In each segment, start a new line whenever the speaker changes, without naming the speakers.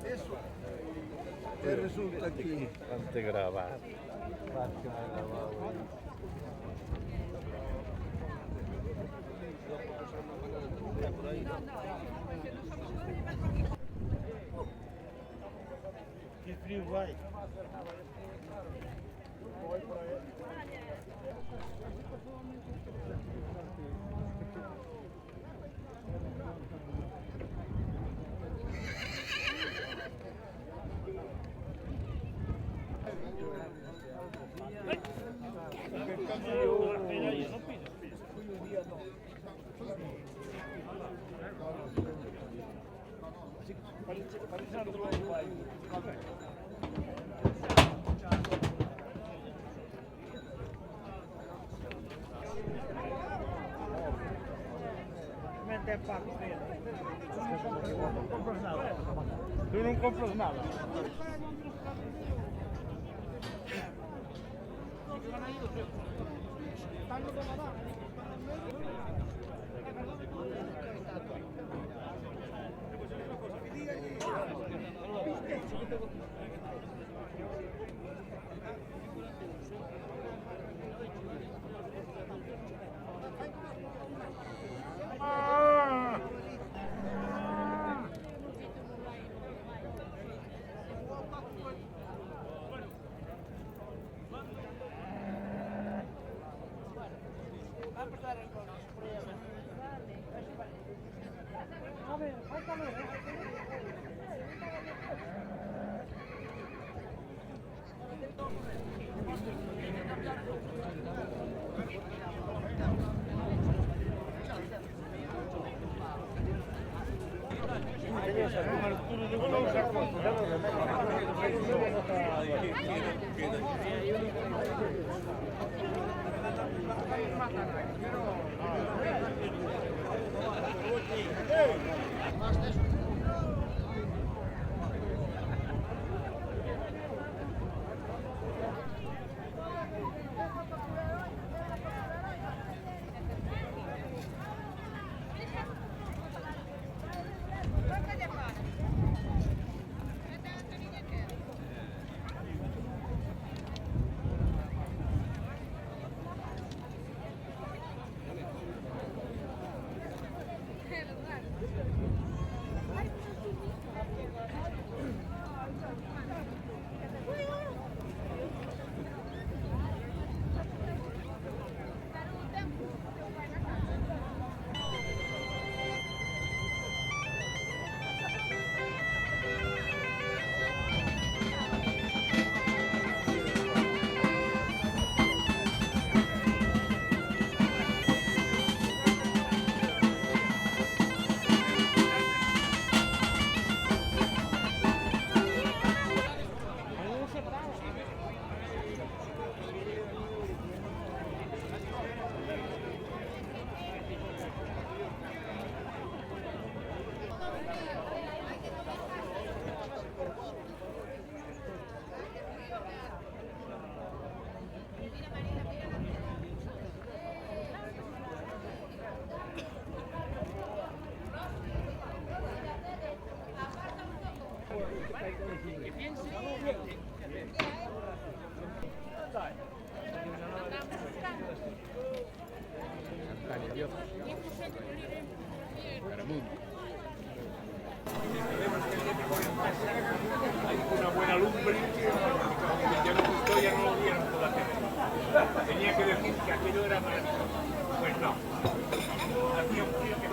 Eso. E resulta aquí.
Quante gravate.
Que frio vai. Tu não compras nada.
Hay una buena lumbre, ya no gustó, ya no lo vieron por la tele. Tenía que decir que aquello era maravilloso. Pues no. Hacía un frío que...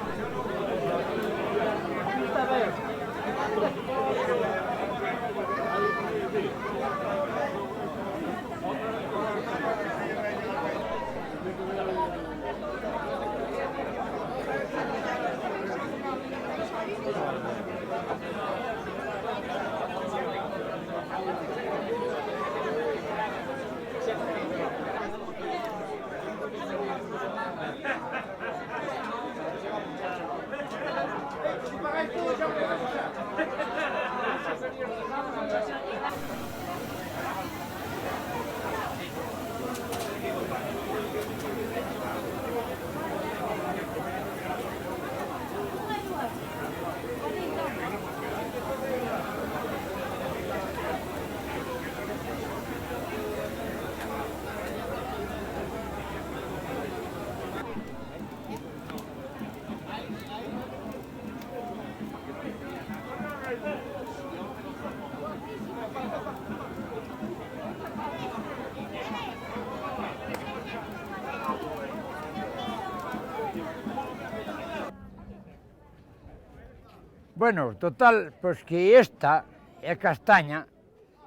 Bueno, total, pois que esta é castaña,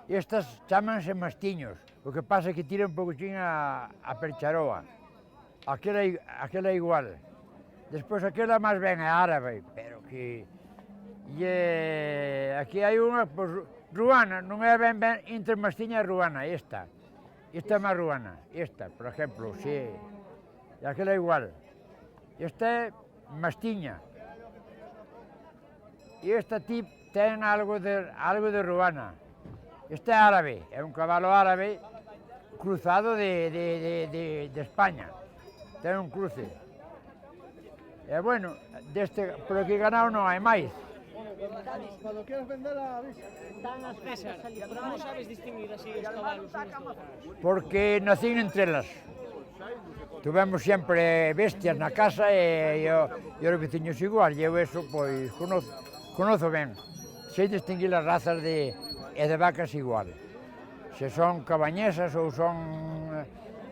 estas chámanse mastiños, o que pasa é que tira un pouquinho a percharoa, aquela é igual. Despois aquela máis ben é árabe, pero que... aquí hai unha, pois, ruana, non é ben entre mastiña e ruana, esta. Esta é máis ruana, esta, por exemplo, si. E aquela é igual. Esta é mastiña. E esta tip ten algo de ruana. Este é árabe, é un cabalo árabe cruzado de España. Ten un cruce. E bueno, por aquí ganado non hai máis.
Cuando quieras venderla, avisa.
Dan as vacas ali, pero non sabes distinguir así os cabalos uns dos outros.
Porque nacín entre elas. Tuvemos sempre bestias na casa e os veciños igual, e eu eso, pois, conozo ben. Sei distinguir as razas e de vacas igual. Se son cabañesas ou son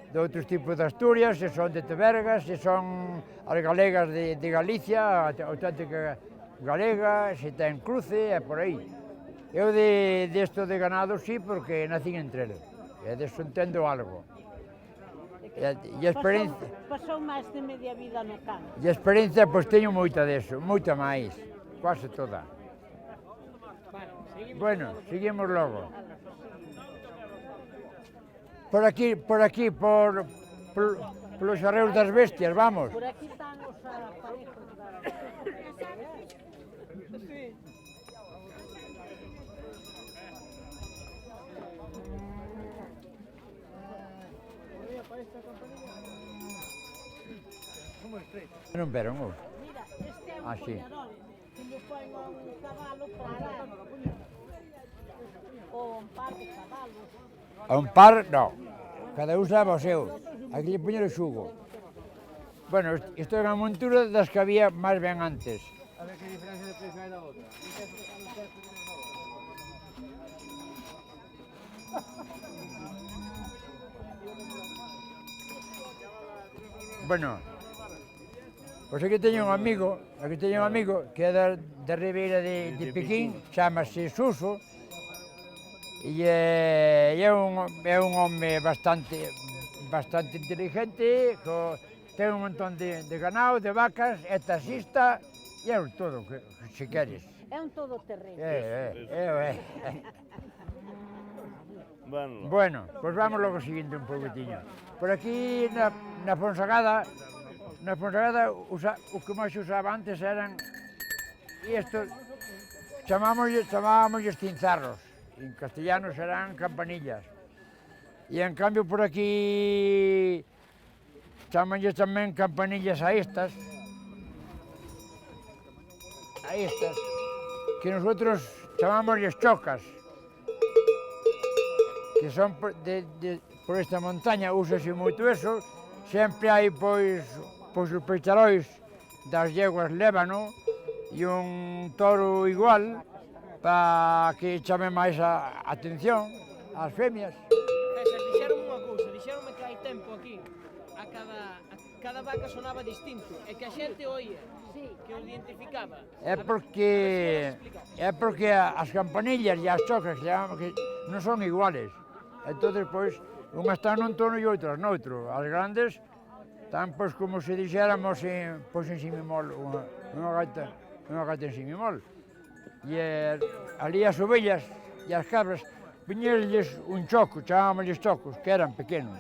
de outros tipos de Asturias, se son de Tebergas, se son as galegas de Galicia, a auténtica galega, se ten cruce, e por aí. Eu desto de ganado sí, porque nacín entre eles, e deso entendo algo. E a experiencia...
Pasou máis de media vida no campo.
E a experiencia, pois, teño moita deso, moita máis, quase toda. Bueno, seguimos logo. Por aquí, polos arreos das bestias, vamos.
Por aquí están os aparejos da...
Non veron, ou?
Mira, este é un
Ah, sí.
collarón que lle poen a un cabalo para arar. Ou un par de cabalos.
A un par, non. Cada un sabe o seu. Aquí lle poñer o xugo. Bueno, isto é unha montura das que había máis ben antes.
A ver qué diferencia de precio hay de la otra.
Bueno, pois aquí teño un amigo que é da Ribeira de Piquín, chamase Suso, e é un home bastante inteligente, ten un montón de ganado, de vacas, é taxista, e é un todo, se queres.
É un todoterreno.
Bueno, pois vamos logo seguindo un poquitiño. Por aquí na Fonsagada, o que máis se usaba antes eran estos, chamábamos cinzarros, en castellano serán campanillas. E en cambio por aquí chamanlles tamén campanillas a estas, que nosotros chamámosles chocas, que son por esta montaña, úsase moito eso, sempre hai pois os pecharois das yeguas lévano e un toro igual para que chame máis a atención ás femias.
César, dixeronme unha cousa, dixeronme que hai tempo aquí, a cada vaca sonaba distinto, e que a xente oía, que o identificaba.
É porque as campanillas e as chocas que non son iguales. Entonces, pois, unhas están nun tono e outras noutro. As grandes están, pois, como se dixéramos, en si bemol, unha gaita en si bemol. E ali as ovellas e as cabras, viñerlles un choco, chamámosles chocos, que eran pequenos.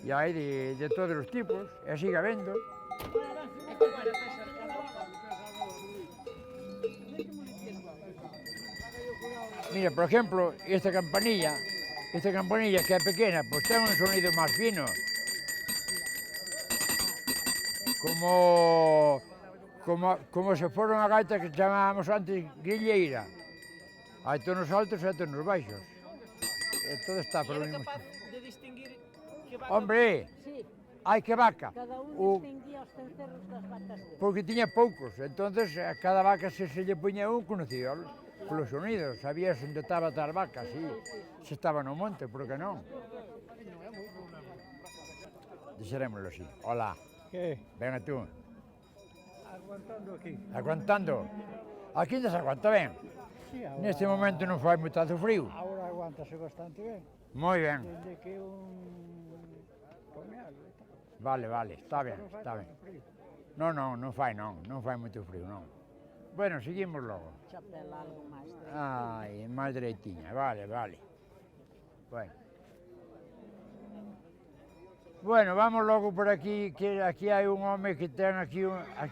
E hai de todos os tipos, e sigue habendo. Mira, por exemplo, esta campanilla que é pequena, pois ten un sonido máis fino. Como se fora unha gaita que chamábamos antes grilleira. Hai tonos altos e tonos baixos. E todo está por
E
o
era
mismo.
capaz de distinguir que vaca...
Hombre,
Sí,
hai que vaca.
cada un distinguía os cencerros das vacas dele.
Porque tiña poucos, entonces a cada vaca se lle puña un conocíolos. polos sonidos, sabías onde estaba as vacas, sí. Se estaba no monte, por que non? Dixerémoslo así. Hola,
¿Qué?
venga tú.
Aguantando aquí.
Aguantando. Aquí ainda se aguanta ben.
Sí, ahora,
Neste momento non fai moitazo frío.
ahora aguántase bastante bien.
Moi ben.
Desde que come algo e tal.
Vale, vale, está ben,
Non fai
está ben.
tanto frío.
Non fai moito frío, non. Bueno, seguimos logo.
Chapela algo máis de...
Ai, máis dereitiña, vale, vale. Bueno, vamos logo por aquí, que aquí hai un home que ten aquí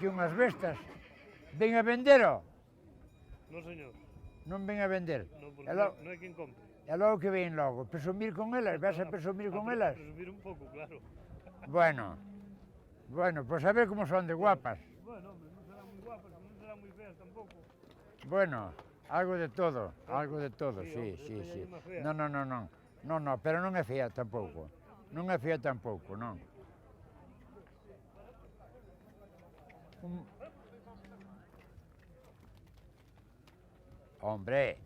unhas bestas. Ven a vendero?
No, señor.
Non ven a vender.
No, porque
E logo,
no hai quen compre.
e logo que ven logo? Presumir con elas? Vas a presumir con elas?
Presumir un pouco, claro.
Bueno, pues a ver como son de guapas.
Bueno, hombre, non serán moi guapas, non serán moi feas tampouco.
Bueno, algo de todo, sí,
Sí,
sí, sí.
hombre, esta é unha fea.
No, pero non é fea tampouco. Non é fea tampouco, non. Hombre,
Hombre,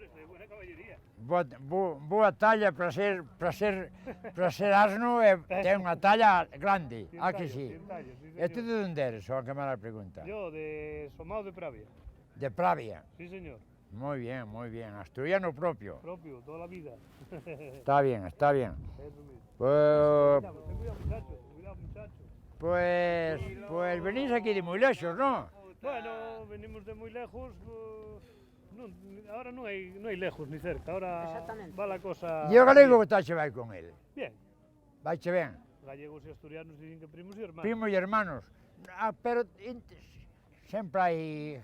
esta é buena caballería.
boa talla para ser asno e ten unha talla grande,
Cien
que
tallas,
sí.
cien tallas, sí,
E
señor.
tú de onde eres, o que mala pregunta?
Yo, de Somao de Pravia.
De Pravia.
Sí, señor.
Muy bien, asturiano propio.
Propio, toda la vida.
Está bien, está bien.
Eso mismo.
Pues,
Ten cuidado, muchacho. Cuidado, muchacho.
pues venís aquí de moi lexos, non?
Bueno, venimos de moi lejos. Ahora non hai lejos ni cerca. Ahora
Exactamente.
va la cosa...
E o galego que tache vai con el?
Bien.
Vaiche ben.
Gallegos e asturianos dicen que primos e hermanos.
Primos e hermanos. Pero sempre hai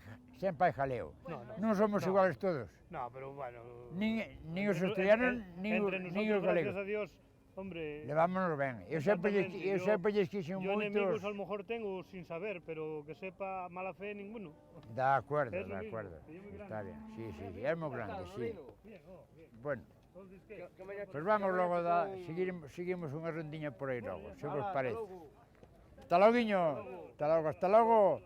jaleo.
No,
Non somos
no.
iguales todos.
No, pero bueno...
Nin os asturianos, nin
Entre
os
nosotros,
galegos.
gracias a Dios, hombre...
Levámonos ben. Eu sempre lles quixen
Yo enemigos
moitos.
a lo mejor tengo sin saber, pero que sepa mala fe ninguno.
De acuerdo,
Es lo
de
mismo,
acuerdo.
que é moi grande.
Está bien, sí, é moi grande, sí.
Bien, bien.
Bueno,
Entonces, ¿qué?
pues vamos logo seguimos unha rondiña por aí logo, se vos parece. Hasta loguiño, hasta logo.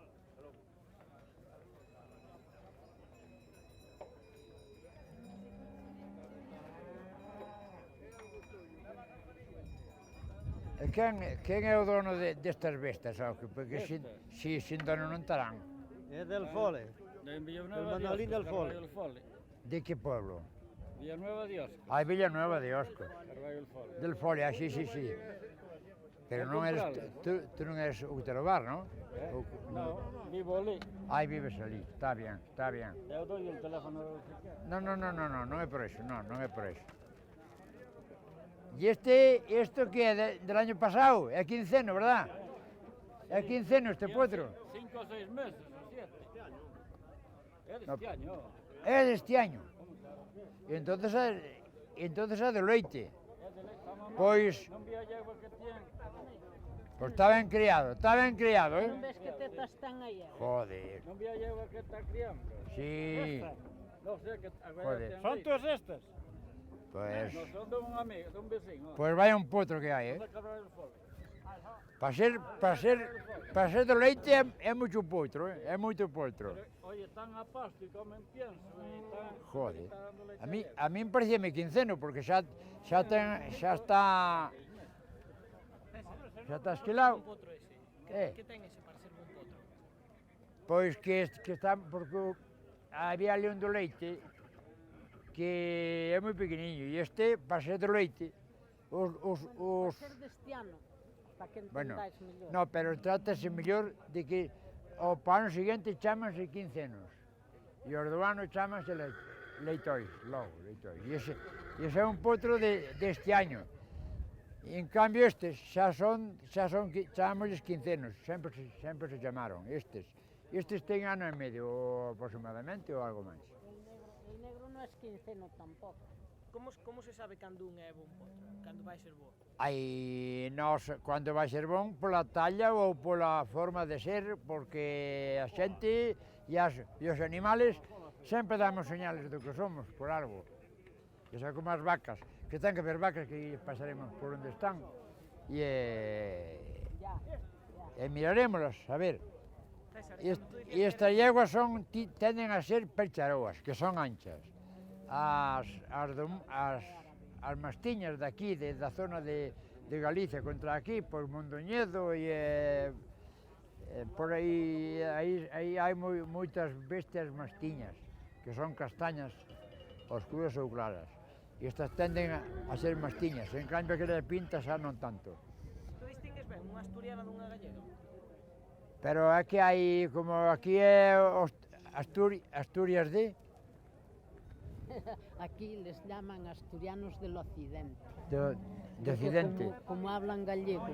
E quen é o dono destas bestas, porque sin dono non estarán.
Es del Fole.
De
El
Villanueva de
Manolín del
Osco,
Fole.
Carballo del Fole.
De que pueblo?
Villanueva de Osco,
Ai, Villanueva de Osco.
Carballo del Fole.
Del Fole, sí. Pero non eres, tú non eres Uterobar, non?
No, vivo ali.
Ai, vives ali, está bien.
Eu dou el teléfono se quer.
Non é por eso, non é por eso. E isto que é del año pasado, é quinceno, verdad? É quinceno este potro.
5 o 6 meses, o 7. É deste año.
É deste año. E entonces é de leite. Pois
Non vi a yegua que tien.
Pois está ben criado, eh?
Non ves que tetas ten aí?
Joder,
Non vi a yegua que está criando.
sí.
Non sei que agora
Joder.
ten
¿Son
leite.
todas estas?
Pois,
Non son dun amigo, dun vecino.
pois vai un potro que hai,
De Carballo del Fole.
Para ser do leite é moito potro, é moito potro.
Pero, oye, están a pasto e comen pienso. E están,
Joder.
está dando leite
A min pareceme quinceno, porque xa está esquilado.
Un potro ese. Que ten ese para ser un potro?
Pois que está, porque había ali un do leite que é moi pequeniño, e este, para ser do leite, os
Ser deste ano, para que
bueno,
entendáis mellor.
no, pero trátase mellor de que o ano seguinte chamanse quincenos, e os do ano chamanse leitois, logo, leitois. E ese é un potro deste año. E en cambio estes xa son chamámosles quincenos, sempre se chamaron estes. Estes ten ano e medio aproximadamente ou algo máis.
El negro non é quinceno tampouco.
Como se sabe cando un é bon potro? Cando vai ser bo?
Aí, cando vai ser bon, pola talla ou pola forma de ser, porque a xente e os animales sempre damos señales do que somos, por algo. Que xa como as vacas, que ten que ver vacas que pasaremos por onde están, e miraremoslas, a ver. E estas yeguas tenden a ser percharoas, que son anchas. As mastiñas de aquí, da zona de Galicia contra aquí, pois Mondoñedo e por aí hai moitas bestias mastiñas, que son castañas oscuras ou claras. E estas tenden a ser mastiñas, en cambio que de pinta xa non tanto.
Tu distingues ben unha asturiana dunha gallega?
Pero aquí hai, como aquí é Asturias de...
Aquí les llaman asturianos del occidente.
de Occidente.
Como hablan gallego.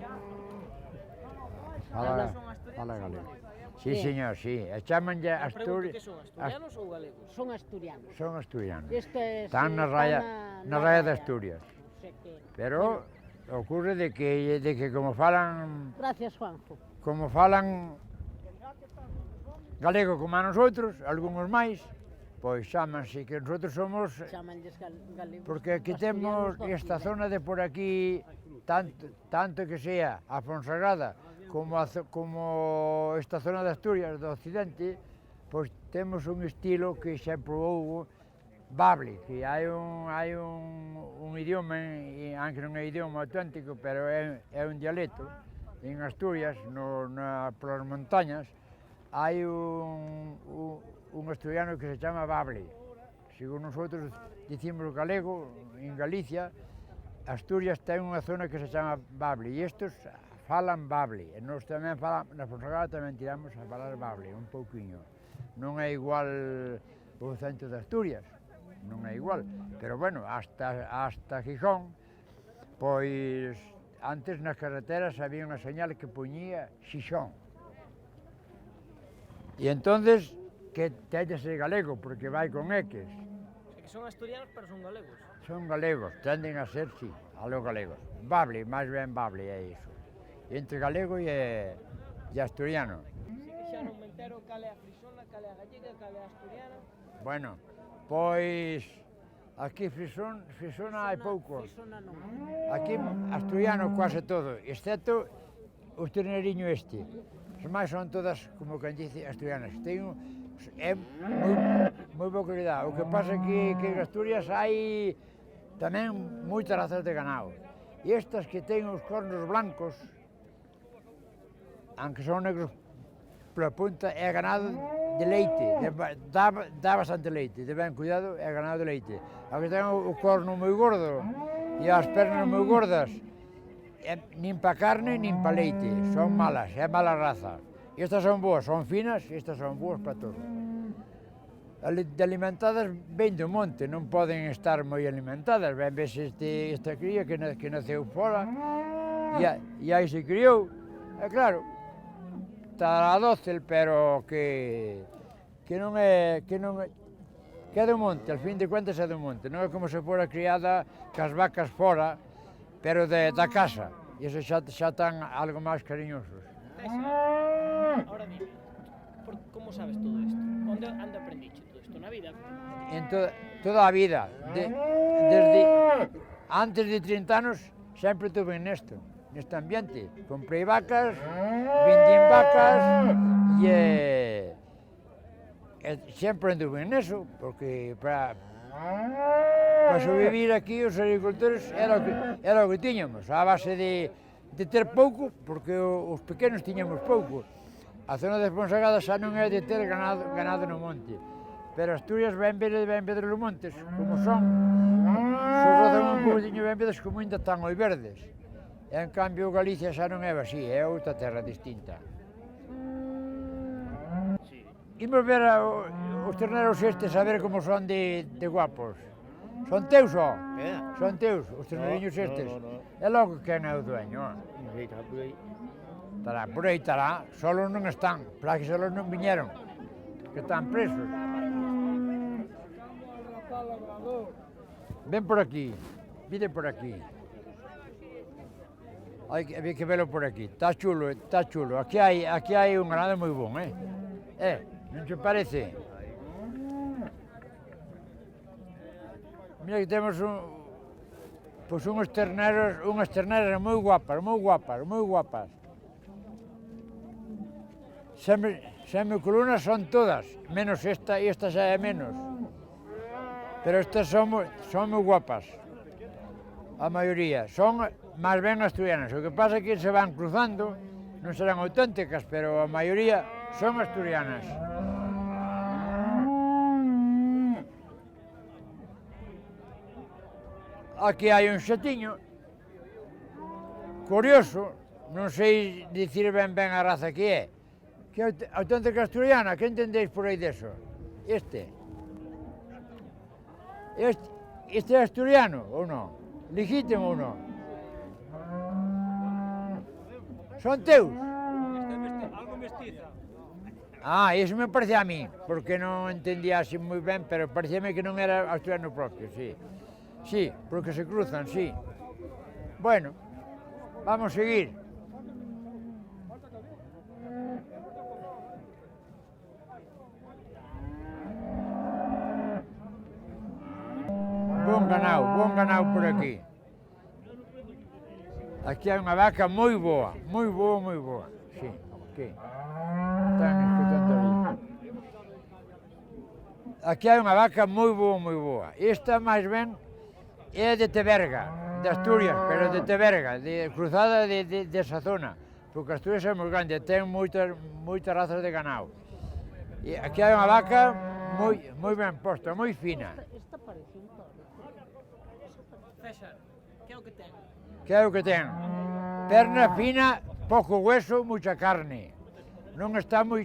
Fala galego. Sí, señor, sí. E chamanlle
Pregunto que son, asturianos ou galegos?
Son asturianos.
Son asturianos.
Están
na raya de Asturias.
O sea que,
Pero ocurre de que como falan
gracias, Juanjo.
galego como a nosotros, algúns máis, pois chamanse que nosotros somos,
Chamanlles galegos.
porque aquí temos esta zona de por aquí, tanto que sea a Fonsagrada como esta zona de Asturias do Occidente, pois temos un estilo que sempre houve bable, que hai un idioma, aunque non é idioma auténtico, pero é un dialecto. En Asturias, polas montañas, hai un asturiano que se chama bable. Según nosotros dicimos galego, en Galicia, Asturias ten unha zona que se chama bable, e estes falan bable, e nós tamén na Fonsagrada tamén tiramos a falar bable, un pouquiño. Non é igual o centro de Asturias, non é igual, pero bueno, hasta Gijón, pois antes nas carreteras había unha señal que poñía Xixón. E entonces, que tende a ser galego, porque vai con eques.
O sea que son asturianos, pero son galegos.
Son galegos, tenden a ser, sí, algo galegos. Bable, máis ben bable é iso. Entre galego e asturiano.
Se quixeron me entero cal é a frisona, cal é a gallega, cal é a asturiana.
Bueno, pois aquí frisona hai pouco.
Frisona non.
Aquí asturiano quase todo, excepto o terneriño este. As máis son todas, como quen dice, asturianas. É moi boa calidad. O que pasa é que en Asturias hai tamén moitas razas de ganado. E estas que ten os cornos blancos, aunque son negros pola punta, é ganado de leite, dá bastante leite, de ben cuidado, é ganado de leite. A que ten o corno moi gordo e as pernas moi gordas, nin pa carne nin pa leite, son malas, é mala raza. E estas son boas, son finas, e estas son boas para todo. De alimentadas ven do monte, non poden estar moi alimentadas, ben ves esta cría que naceu fora, e aí se criou, é claro, estará dócil, pero que non é, que é do monte, al fin de cuentas é do monte, non é como se fora criada cas vacas fora, pero da casa, e eso xa están algo máis cariñosos.
Ahora dime, como sabes todo isto? Onde aprendiche todo isto? Na vida?
En toda a vida, desde antes de 30 anos, sempre estuve neste ambiente. Comprei vacas, vendín vacas e sempre anduve neso, porque para sobrevivir aquí os agricultores era o que tiñamos, a base de ter pouco, porque os pequenos tiñamos pouco. A zona de Fonsagrada xa non é de ter ganado no monte, pero Asturias ben ver os montes, como son, se rozan un pouquinho ben vedes como ainda están oi verdes. En cambio, Galicia xa non é así, é outra terra distinta. Imos ver os terneros estes a ver como son de guapos. Son teus, ó? Son teus, os terneriños estes. É logo quen é o dueño, ó? Por aí estará, solos non están, para que solos non viñeron, que están presos. Ven por aquí, vide por aquí. Hai que verlo por aquí, está chulo, está chulo. Aquí hai un ganado moi bon, non te parece? Mira que temos unhas terneras moi guapas. semicolunas son todas, menos esta, y esta xa é menos. Pero estas son moi guapas, a maioría. Son máis ben asturianas, o que pasa é que se van cruzando, non serán auténticas, pero a maioría son asturianas. Aquí hai un xetiño, curioso, non sei dicir ben a raza que é. Que é auténtica asturiana, que entendéis por aí deso? Este é asturiano ou non? Legítimo ou non? Son teus?
Algo mestiza.
Ah, iso me parece a mí, porque non entendía así moi ben, pero parecíame que non era asturiano propio, sí. Sí, porque se cruzan, sí. Bueno, vamos a seguir. Bon ganado por aquí. Aquí hai unha vaca moi boa, sí, aquí. Están escutando ali. Aquí hai unha vaca moi boa. Esta máis ben é de Teberga, de Asturias, pero de Teberga, cruzada desa zona, porque Asturias é moi grande, ten moitas razas de ganado. E aquí hai unha vaca moi ben posta, moi fina.
Esta parece un toro.
César, que é o que ten?
Que é o que ten? Perna fina, pouco hueso, mucha carne. Non está moi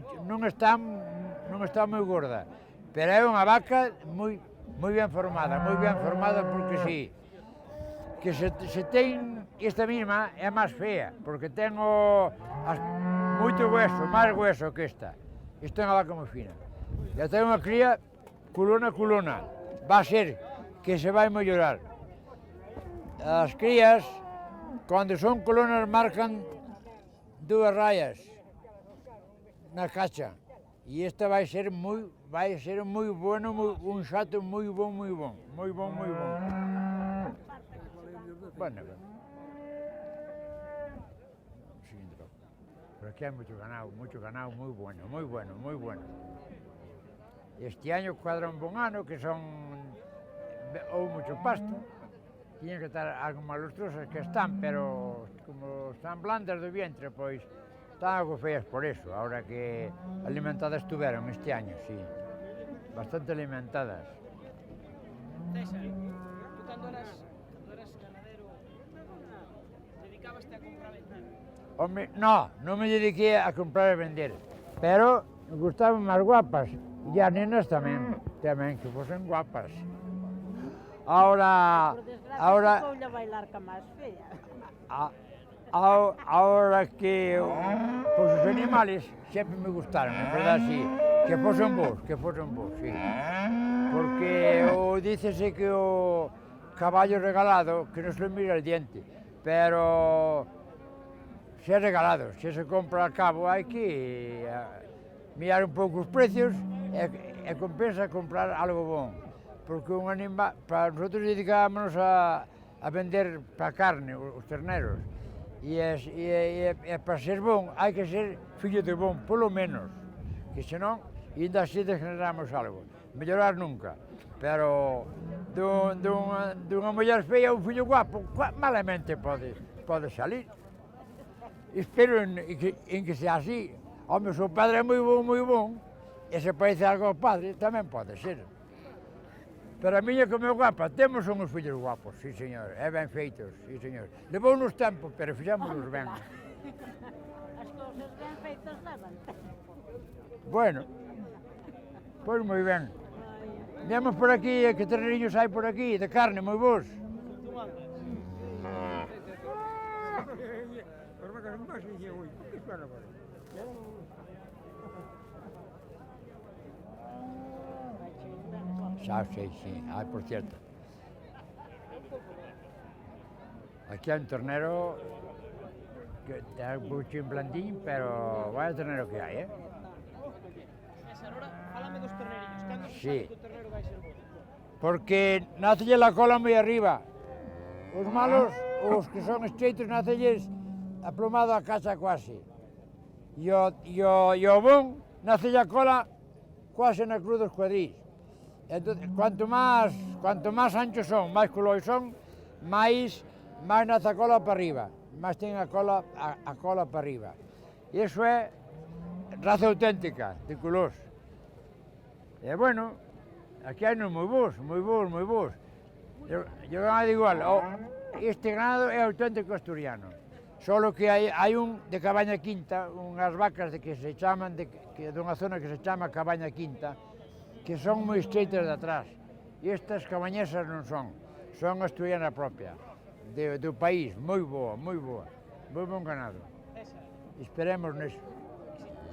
gorda, pero é unha vaca moi ben formada porque sí. Que se ten esta misma é máis fea, porque ten moito hueso, máis hueso que esta. Esta é unha vaca moi fina. E ten unha cría culona. Va a ser que se vai mellorar. As crías, cando son colonas, marcan 2 rayas na cacha. E esta vai ser moi bueno, un xato moi bon. Bueno, pero aquí hai moito ganado moi bueno. Este año cuadra un bon ano, que son ou moito pasto. Tiñen que estar algo máis lustrosas que están, pero como están blandas do vientre, pois están algo feas por eso, ahora que alimentadas tuveron este año, sí. Bastante alimentadas.
César, tú cando eras ganadero, dedicábaste a comprar e vender?
Home, non me dediquei a comprar e vender, pero gustaban máis guapas, e as nenas tamén, que fosen guapas. Ahora
Por desgracia, a bailar ca máis fea.
Ahora que os animales sempre me gustaron, en verdad, sí, que fosen bons, sí. Porque dícese que o caballo regalado, que non se mira el diente, pero se é regalado, se se compra al cabo, hai que mirar un pouco os precios e compensa comprar algo bon. Porque un animal, para nosotros dedicámonos a vender para carne, os terneros, e para ser bon hai que ser fillo de bon, polo menos, que senón ainda así degeneramos algo. Mellorar nunca, pero dunha muller feia un fillo guapo, malamente pode salir. Espero en que sea así. Home, se o padre é moi bon, e se parece algo ao padre, tamén pode ser. Pero a miña como é guapa, temos uns fillos guapos, sí señor, e ben feitos, sí señor. Levou uns tempos, pero fixámonos ben.
As cousas ben feitas levan tempo.
Bueno, pois moi ben. Vemos por aquí, que terneriños hai por aquí, de carne, moi bons. Xa sei, sí. Ai, por cierto. Aquí hai un ternero que ten un pouquinho blandín, pero vaya ternero que hai,
César, ahora, fálame dos terneriños. Cando se
Sí.
sabe que o ternero vai ser bo?
Porque nacelle la cola moi arriba. Os malos, os que son estreitos, nacelles aplomado a casa quase. E o bon nace a cola quase na cruz dos cuadrís. Entón, cuanto máis anchos son, máis colores son, máis nace a cola para arriba, máis ten a cola para arriba. E iso é raza auténtica, de colores. E bueno, aquí hai moi bons. Eu ganado igual, este ganado é auténtico asturiano. Solo que hai un de Cabaña Quinta, unhas vacas que se chaman, dunha zona que se chama Cabaña Quinta, que son moi estreitas de atrás. E estas cabañesas non son asturiana propia, do país, moi bon ganado. Esperemos neso.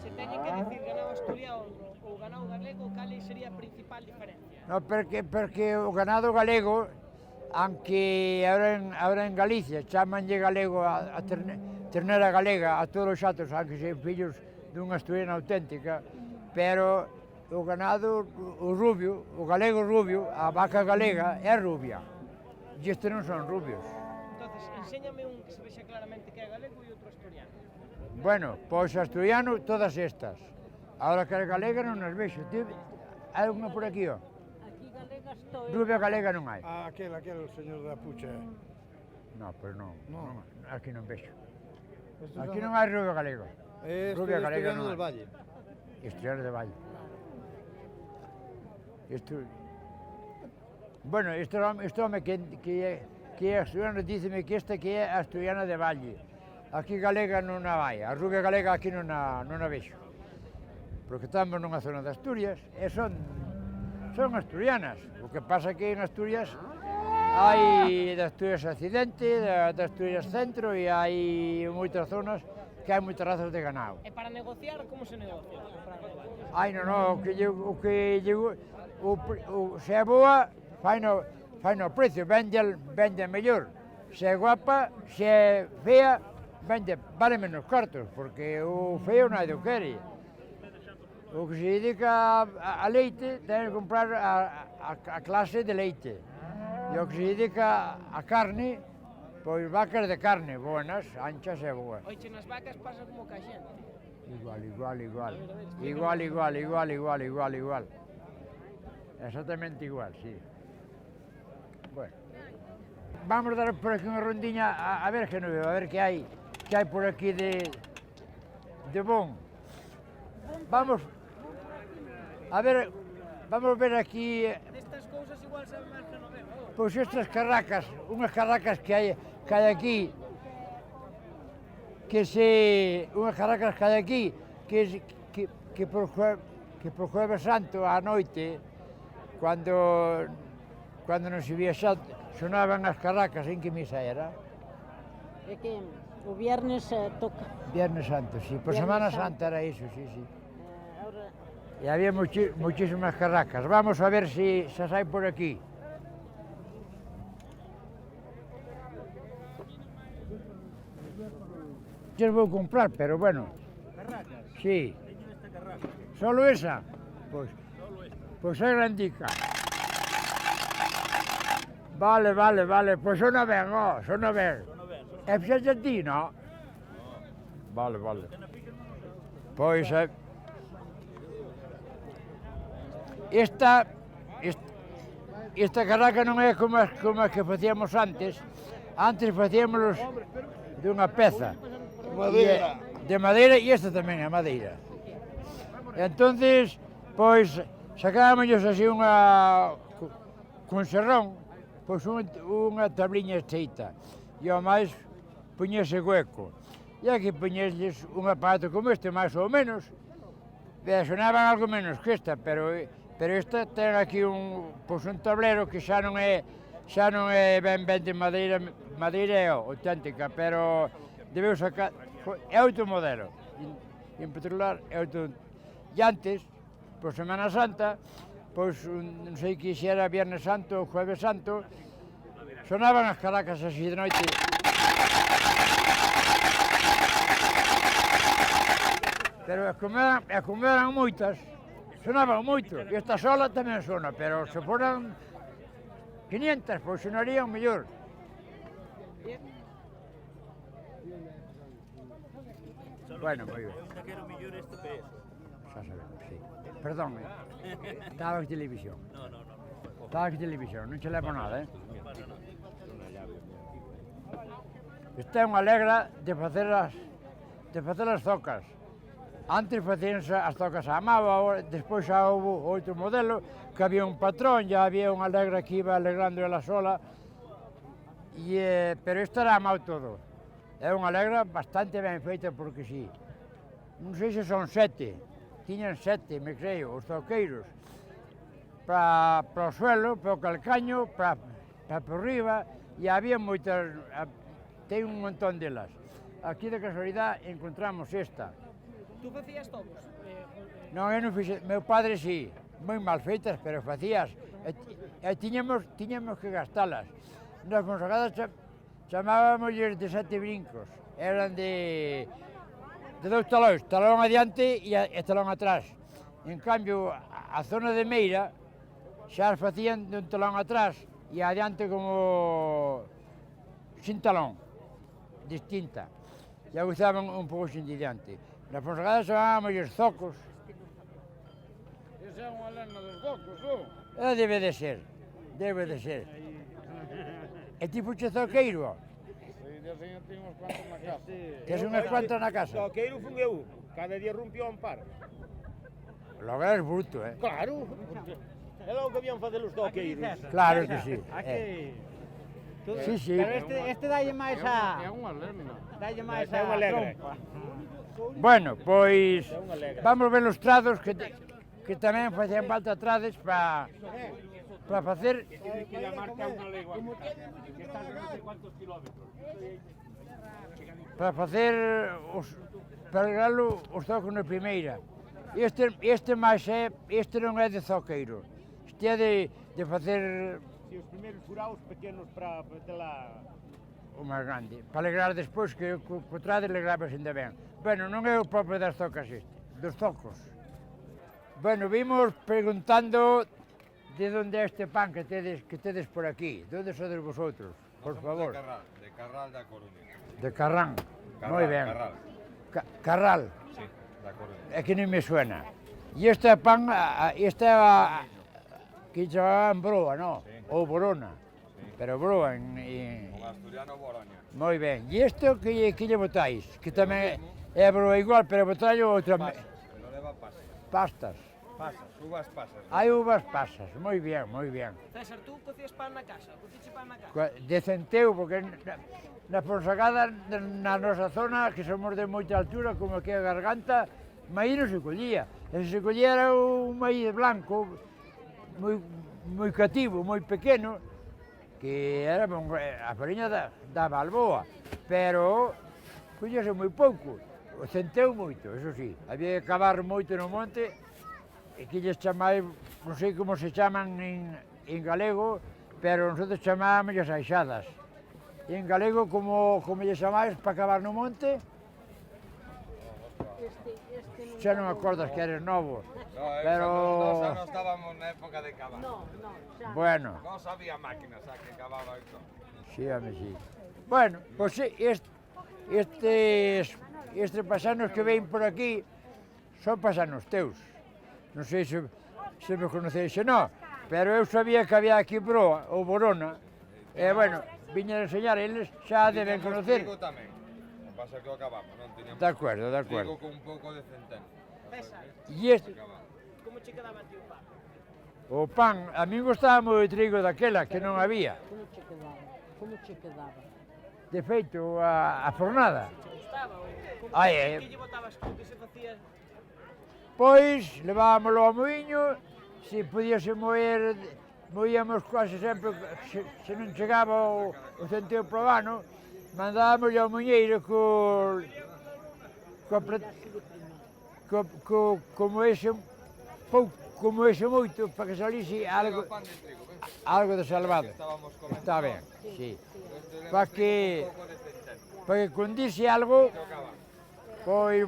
Se teñen que decir ganado asturiano ou ganado galego, cal sería a principal diferencia?
No, porque o ganado galego, aunque ahora en Galicia chamanlle galego a ternera galega a todos os xatos, aunque sean fillos dunha asturiana auténtica, pero o ganado, o rubio, o galego rubio, a vaca galega é rubia, e estes non son rubios.
Entonces, enséñame un que se vexa claramente que é galego e outro asturiano.
Bueno, pois asturiano, todas estas. Ahora que é galega non as vexo. Hai unha por aquí, ó.
Aquí galega estoy.
Rubia galega non hai.
Aquel señor da pucha.
No, pero non. Aquí non vexo.
Estos
Aquí
son-
non hai rubio galego. Rubia galega
asturiano
non
del
hai.
Valle.
Asturiano de Valle. Bueno, este home que é asturiano, díceme que esta que é asturiana de Valle. Aquí galega non a vai, a rubia galega aquí non a vexo. Porque estamos nunha zona de Asturias e son asturianas. O que pasa que en Asturias hai de Asturias Occidente, de Asturias Centro e hai moitas zonas que hai moitas razas de ganado.
E para negociar, como se negocia? Comprar de vacas?
Ai, non, se é boa, fai no precio, vende mellor. Se é guapa, se é fea, vale menos cartos, porque o feo non hai do quere. O que se dedica a leite, ten que comprar a clase de leite. E o que se dedica a carne, pois vacas de carne, buenas, anchas e boas.
Oiche, nas vacas pasa como ca xente.
Igual. Exactamente igual, sí. Bueno. Vamos a dar por aquí unha rondiña a ver que non veo, a ver que hai por aquí de bon. Vamos a ver aquí,
Destas cousas igual sabe máis que non veo.
pois estas carracas, unhas carracas que hai aquí, unhas carracas que hai aquí, que por Jueves Santo á noite, cando non se vía xa, sonaban as carracas, en que misa era?
É que o viernes toca.
Viernes Santo, sí, por
Viernes
Semana
Santo.
Santa era iso, sí.
Ahora
E había muchísimas carracas. Vamos a ver se hai por aquí. Yo vou comprar, pero bueno.
Carracas.
Sí.
Teñen esta carraca.
Solo esa? Pois é grandica. Vale, pois sona ben, sona ben. E fixaste ti, no? Vale. Pois esta carraca non é como as que facíamos antes. Antes facíamos dunha peza. De madeira e esta tamén é madeira. E entonces, pois, sacábamos así con serrón, pois unha tabliña estreita. E ao máis, puñese hueco. E aquí puñesles un aparato como este, máis ou menos. Sonaban algo menos que esta, pero esta ten aquí un tablero que xa non é ben de madeira é auténtica, pero debeu sacar, é outro modelo, en particular é outro. E antes, por Semana Santa, pois non sei que se era Viernes Santo ou Jueves Santo, sonaban as carracas así de noite. Pero como eran moitas, sonaban moito. E esta sola tamén sona, pero se foran 500, pois sonarían mellor. Bueno, moi ben.
Eu xa quero mellor este PS.
xa sabemos, sí. Perdón, estaba en televisión. Estaba en televisión, non che levo nada, Esta é unha alegra de facer as zocas. Antes facíanse as zocas a mao, despois xa houve outro modelo, que había un patrón, ya había unha alegra que iba alegrando ela sola, pero esta era a mao todo. É unha alegra bastante ben feita porque sí. Non sei se son 7, tiñan 7, me creo, os zoqueiros, para o suelo, para o calcaño, para por riba, e había moitas, ten un montón delas. Aquí de casualidade encontramos esta.
Tú facías todos?
Non, eu non fixe, meu padre sí, moi mal feitas, pero facías, e tiñamos que gastalas. Nas Fonsagradas chamábamos de 7 brincos, eran de 2 talóns, talón adiante e talón atrás. En cambio, a zona de Meira xa as facían de un talón atrás e adiante como sin talón, distinta. Ya usaban un pouco sin diante. Nas Fonsagradas chamábamos os zocos.
Esa é unha lena dos zocos,
Debe de ser, debe de ser. E ti fuche zoqueiro?
Sí, de señor ten uns cuantos na casa.
Tes unhas cuantas na casa?
Zoqueiro fun eu, cada día rompió un par.
Logo eres bruto,
Claro, é logo que habían facer os zoqueiros.
Claro que sí.
Aquí.
Sí, sí.
Pero este dalle máis a...
É unha lena.
Dalle máis
É unha
a
alegra.
trompa.
Bueno, pois vamos ver os trados que tamén facían falta trades para facer
Que la marca unha legua, que está a non sei cuántos kilómetros.
para facer para regalarlo os zocos na primeira. Este máis este non é de zoqueiro. Este é de facer
Si os primeiros furaos pequenos para metela...
o máis grande, para alegrar despois que co trade alegrabas ainda ben. Bueno, non é o propio das zocas dos zocos. Bueno, vimos preguntando de onde é este pan que tedes por aquí. De onde sodes vosotros, por favor?
De Carral da Coruña.
De Carrán. Moi ben.
Carral.
Carral.
Sí, da Coruña.
É que non me suena. E este pan, esta que chamaban broa, non?
Sí.
Ou borona.
Sí.
Pero broa
Con asturiano Boroña.
Moi ben. E isto que lle botáis? Que tamén é broa igual, pero botallo outra...
Pasas, pero leva pasas.
Pastas.
Pasas, uvas pasas.
Hai uvas pasas. Moi ben, moi ben.
César, tú cocías pan na casa? Cociche pan na casa?
De centeo, porque na Fonsagada, na nosa zona, que somos de moita altura, como aquí a Garganta, maíz non se collía. E se collía era un maíz blanco, moi cativo, moi pequeno, que era a fariña da Balboa, pero collese moi pouco. O centeu moito, eso sí. Había que cavar moito no monte, e que lles chamai, non sei como se chaman en galego, pero nosotros chamábamos as aixadas. E en galego, como lles chamais para cavar no monte? Xa non me acordas que eres novo, pero...
Xa non estábamos na época de cavar.
Bueno.
Non sabía máquinas a que cavaba isto.
Sí, home, sí. Bueno, pois estes pasanos que ven por aquí son pasanos teus. Non sei se me conocéis ou non, pero eu sabía que había aquí broa ou borona, e, bueno, viña a enseñar, eles xa deben conocer.
Trigo tamén, o pasa que o acabamos, non tiñamos...
De acordo, de acordo.
Trigo con un pouco de centeno.
César,
E este,
como che quedaba a ti o pan?
o pan, a mí gostaba moi o trigo daquela, que non había.
Como che quedaba? Como che quedaba?
De feito, a fornada.
Che gustaba?
Ai,
Que lle botabas tú que se facía?
Pois, levábamoslo ao moinho, se podíase moíamos quase sempre, se non chegaba o centeo probano, mandábamos ao moñeiro como ese moito, para que salise algo de salvado. Está ben, sí. Para que condise algo, pois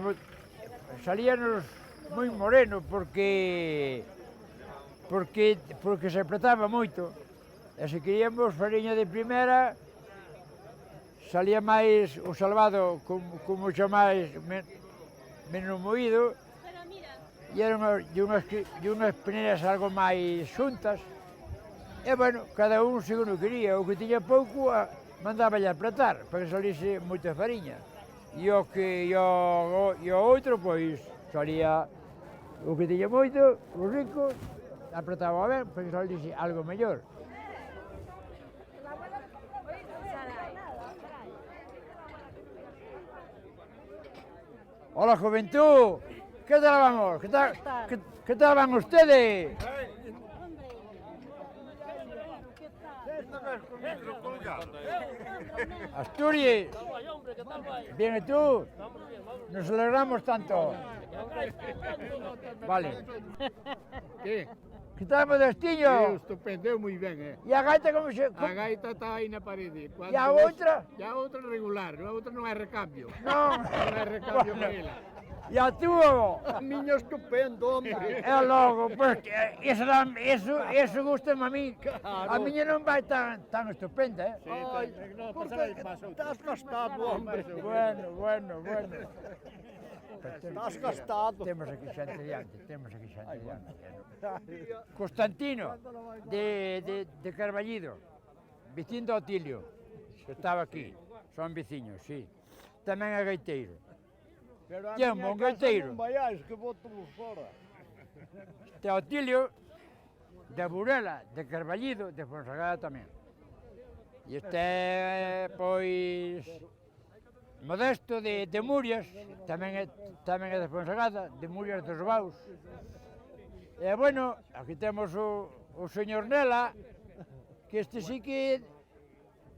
salíanos moi moreno, porque se apretaba moito. E se queríamos fariña de primeira, salía máis o salvado como xa máis menos moído, e eran unhas peneiras algo máis xuntas, e, bueno, cada un segundo quería, o que tiña pouco, mandáballe apretar, para que salise moita fariña. E o outro, pois, salía o que tiña moito, o rico, apretaba ben, para que salise algo mellor. Hola, juventud, ¿qué tal vamos? ¿Qué tal van ustedes? Asturias, bien, ¿y tú? Nos alegramos tanto. Vale.
¿Qué?
¿Qué tal, Modestinho?
Estupendo, moi ben,
E a gaita como se...
A gaita está aí na parede.
E a outra?
E a outra regular, a outra non é recambio.
Non.
Non é recambio para ela.
E a túa?
A miña estupendo, hombre.
É logo, pois, eso gusta-me a mí. A miña non vai tan estupenda,
Ai, porque estás gastado, hombre.
Bueno.
Estás gastado.
Temos aquí xente diante. Constantino, de Carballido, veciño de Otilio, que estaba aquí, son veciños, sí. Tamén é gaiteiro. E é un bon gaiteiro.
Non vayáis, que boto fora.
Este Otilio, de Burela, de Carballido, de Fonsagrada tamén. E este, pois, Modesto de Murias, tamén é de Fonsagrada, de Murias dos Baus. E, bueno, aquí temos o señor Nela, que este sí que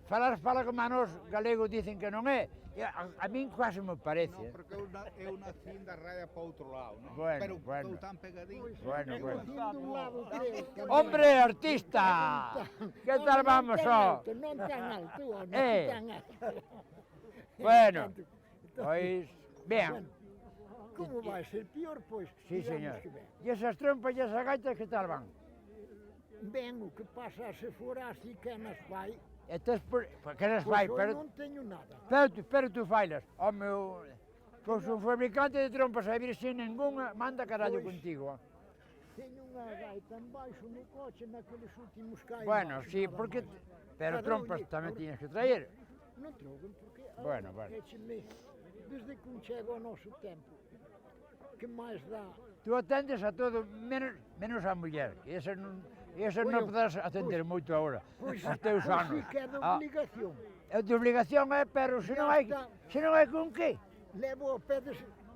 fala como a nos galegos dicen que non é. A min quase me parece.
Non, porque eu nací da raya para outro lado, non?
Bueno.
Pero estou tan pegadinho.
Bueno. Hombre, artista! Que tal vamos, ó?
Non tan alto, non tan alto.
Bueno, pois, ben.
Como vai ser pior, pois?
Sí, señor. E esas trompas e esas gaitas que tal van?
Ben, o que pasa se fora así que nas fai.
Estás que nas fai,
Pois eu non teño nada.
Pero tu failas. Home, pois o fabricante de trompas a vir sin ninguna, manda carallo contigo.
Teño unha gaita embaixo no coche naqueles últimos caos.
Bueno, sí, porque... Pero trompas tamén tienes que traer.
Non troben, porque...
Bueno.
Desde que chego ao noso tempo, que máis dá?
Tú atendes a todo, menos a muller, que esa non podes atender moito agora.
Pois
teus anos.
sí que é de obligación.
É de obligación, pero se non hai con que?
Levo ao pé de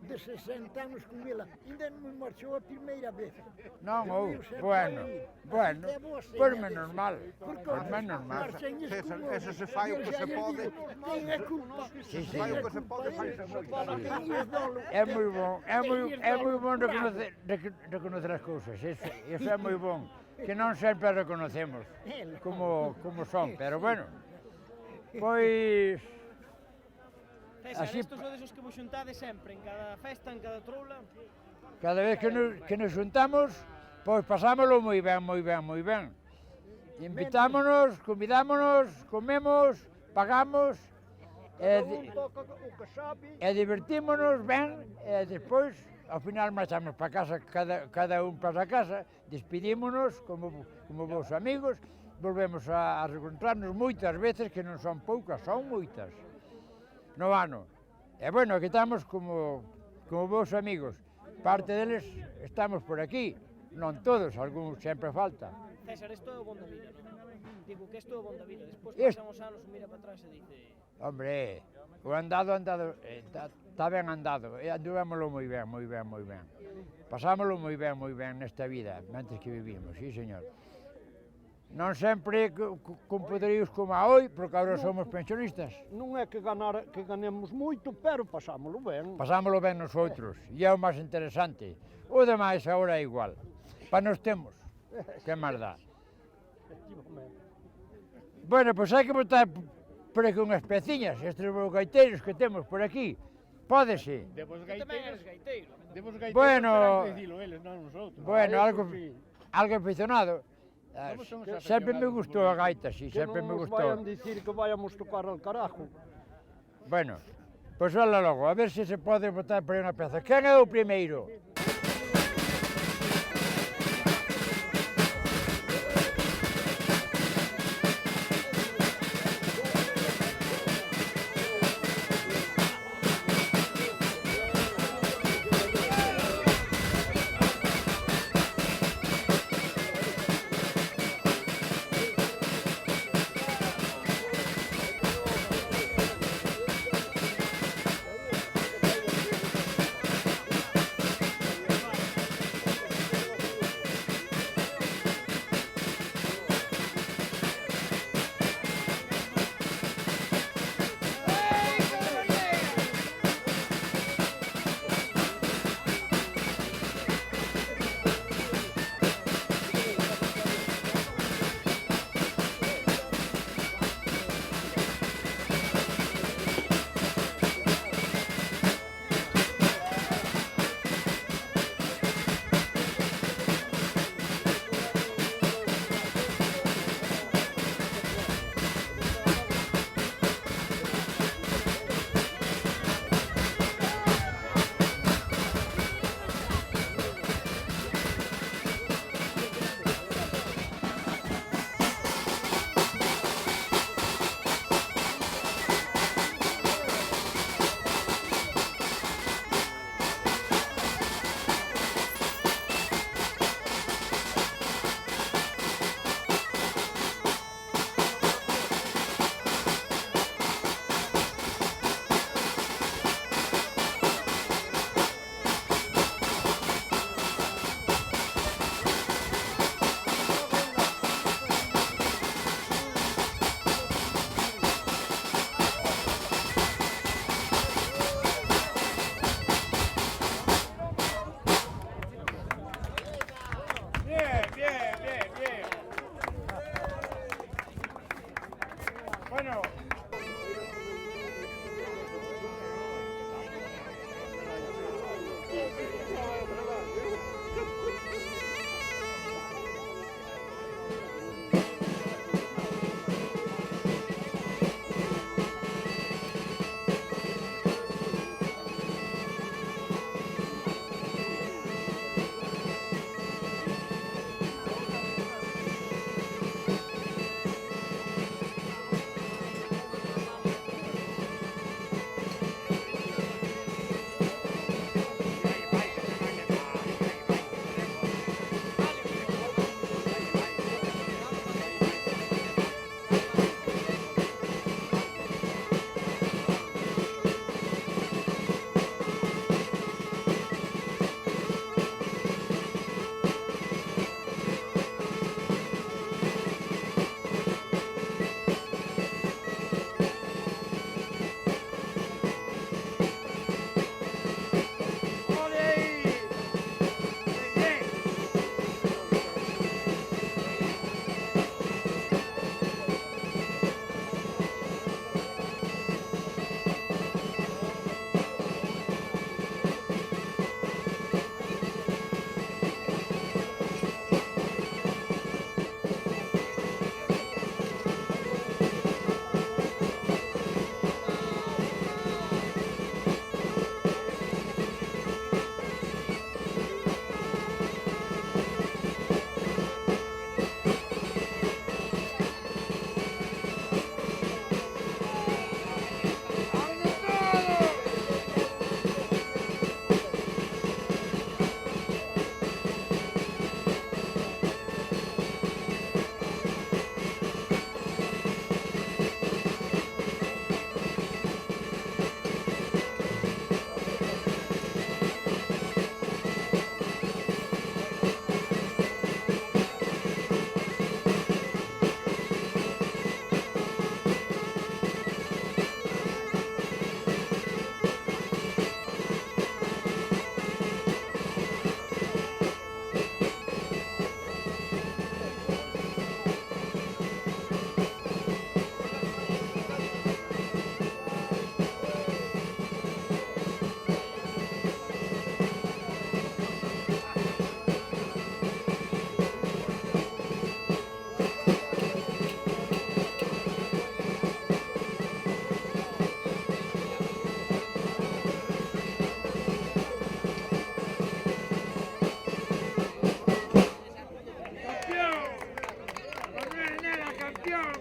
60 anos con ela, ainda non me marchou a primeira vez.
Non, bueno, pois é normal.
Eso se fai o que se pode.
Ten a culpa.
Fai o que se pode, fai o que se pode.
É moi bon reconocer as cousas, eso é moi bon, que non sempre reconocemos como son, pero bueno, pois...
César, estos sodes os que vos xuntades sempre, en cada festa, en cada troula?
Cada vez que nos xuntamos, pois pasámoslo moi ben. Invitámonos, convidámonos, comemos, pagamos, e divertímonos ben, e despois, ao final, marchamos para casa, cada un para a casa, despedímonos como vos amigos, volvemos a reencontrarnos moitas veces, que non son poucas, son moitas, no ano. E, bueno, aquí estamos como vos amigos. Parte deles estamos por aquí, non todos, algúns sempre falta.
César, isto é o bon da vida, non? Digo que isto é o bon da vida. Despois pasan os anos, mira para atrás e dice...
Hombre, o andado, está ben andado, e anduvémoslo moi ben. Pasámoslo moi ben nesta vida, antes que vivimos, sí, señor. Non sempre con poderíos como a hoy, porque agora somos pensionistas.
Non é que ganemos moito, pero pasámoslo ben.
Pasámoslo ben nosotros, e é o máis interesante. O demais agora é igual. Para nos temos, que máis dá. Bueno, pois hai que botar por aquí unhas peciñas, estes gaiteiros que temos por aquí. Pódese.
Tú tamén eres gaiteiro.
Bueno,
eles, non nosotros.
Bueno, algo aficionado. Sempre me gustou a gaita, sí, sempre me gustou.
Que non nos vayan dicir que vayamos tocar al carajo.
Bueno, pois olha logo, a ver se se pode botar por aí unha peza. Quen é o primeiro? mano.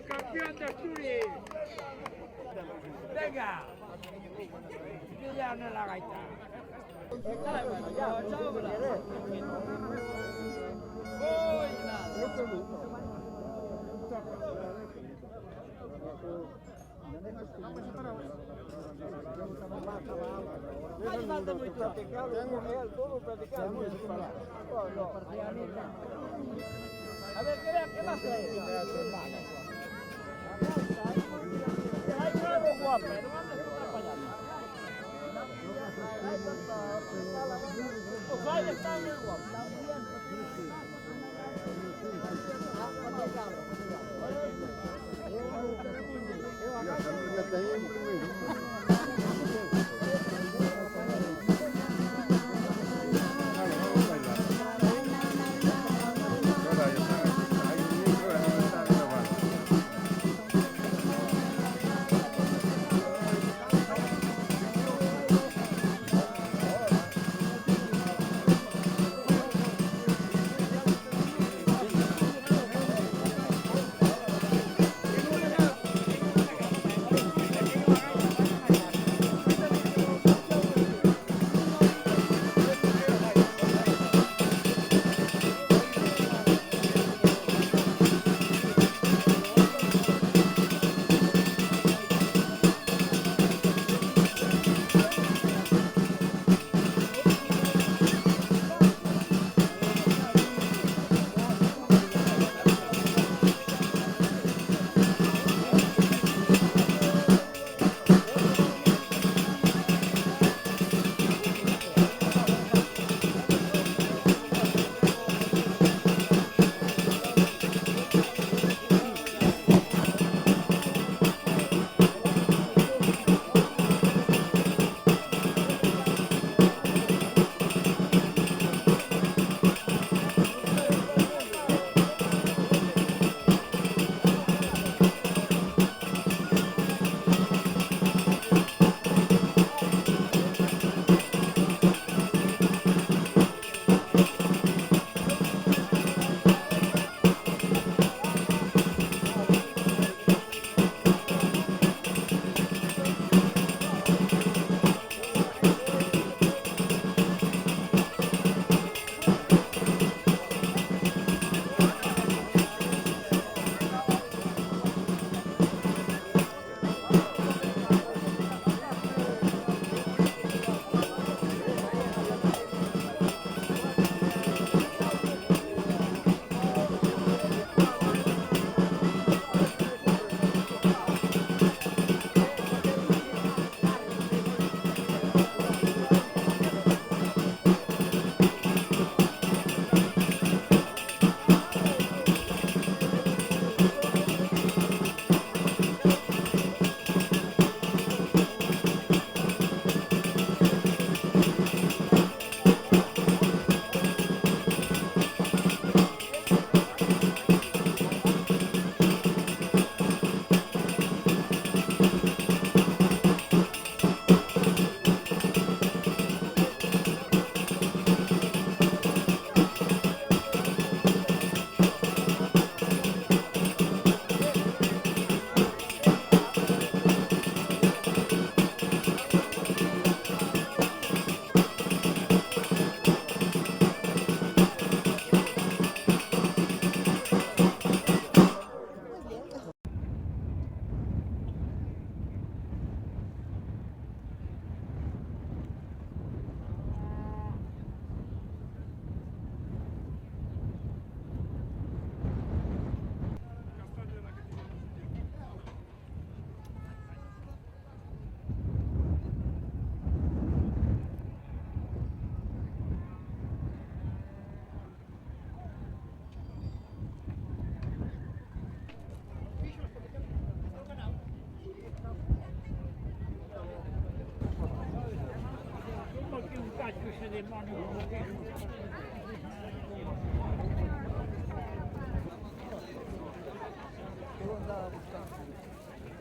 Campeón de Asturias. Venga. Ya no la gaita.
A ver, ¿qué más traes? Hay nuevo guapo, pero ¿dónde está para allá? Los bailes están muy guapos.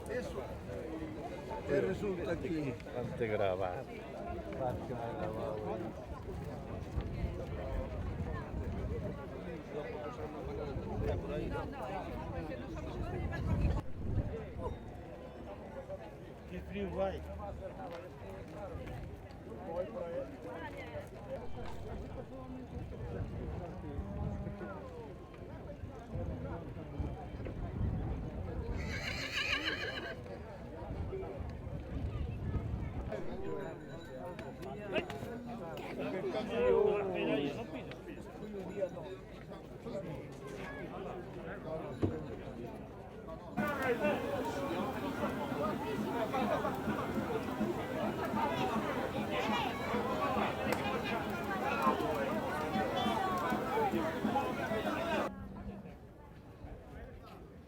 Eso. E resulta aquí.
Bastante grabado.
Que frio vai.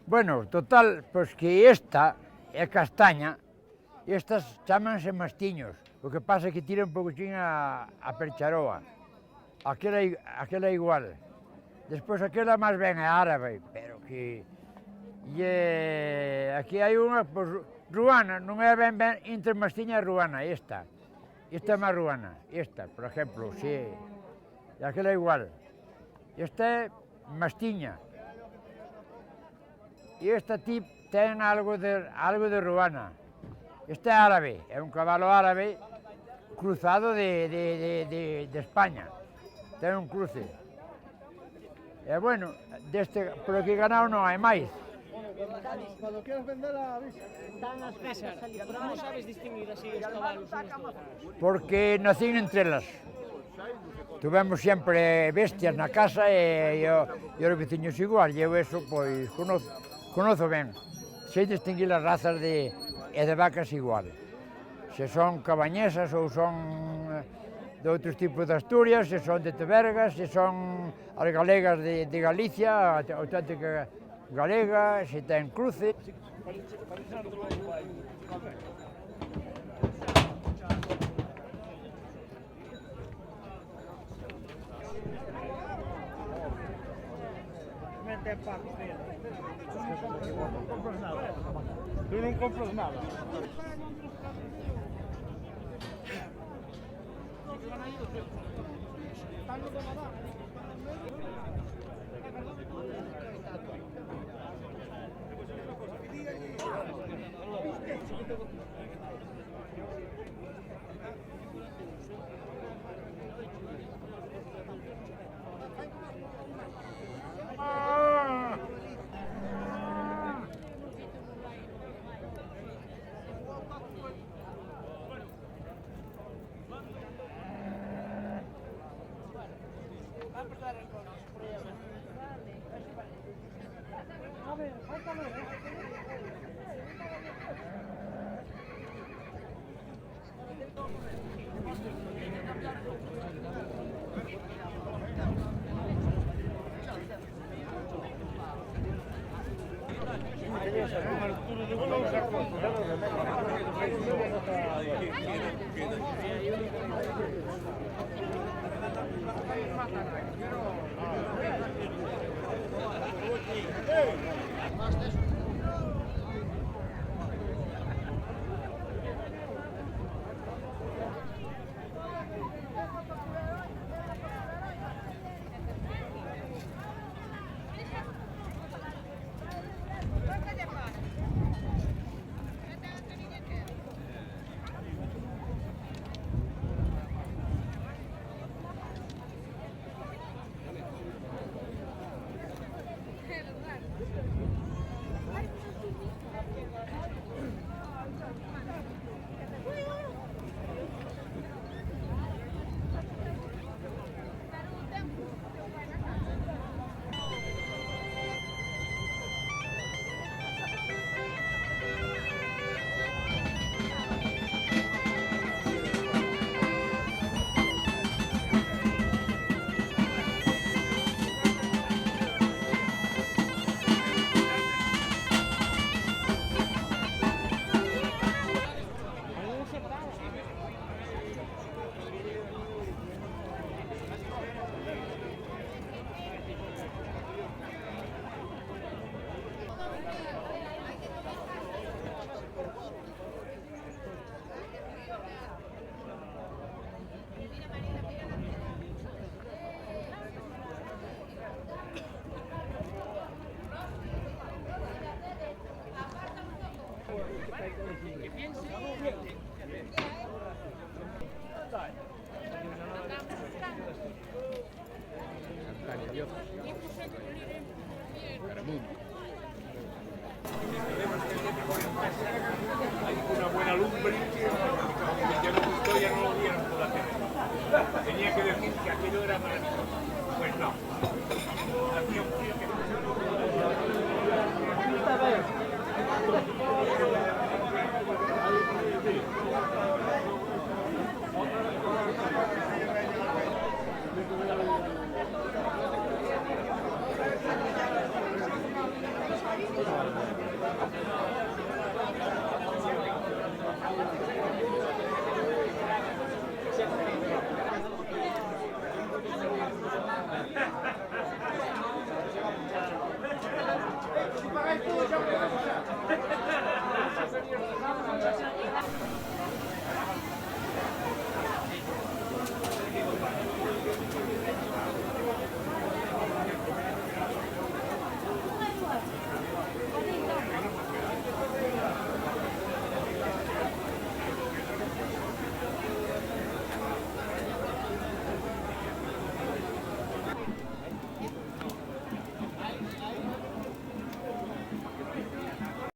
Bueno, total, pois que esta é castaña, estas chámanse mastiños, o que pasa é que tira un pouquinho a percharoa, aquela igual. Despois aquela máis ben é árabe, pero que... aquí hai unha, pois, ruana, non é ben entre mastiña e ruana, esta. Esta é máis ruana, esta, por exemplo, si, e aquela igual. Esta é mastiña. E esta tip ten algo de ruana. Este é árabe, é un cabalo árabe cruzado de España. Ten un cruce. E bueno, deste, por aquí ganado non hai máis.
Cuando quieras vender a avisa.
Dan as
César,
vacas ali por
como
aí.
sabes distinguir así os cabalos uns dos outros?
Porque nacín entre elas. Tuvemos sempre bestias na casa e os veciños igual, e eu eso, pois, conozo ben. Sei distinguir as razas de vacas igual. Se son cabañesas ou son de outros tipos de Asturias, se son de Tebergas, se son as galegas de Galicia, a auténtica galega, se ten cruce.
Tu non compras nada.
Thank you.
Hay una buena lumbre, que ya no gustó, ya no lo vieron por la tele. Tenía que decir que aquello era maravilloso. Pues no. Hacía un frío que...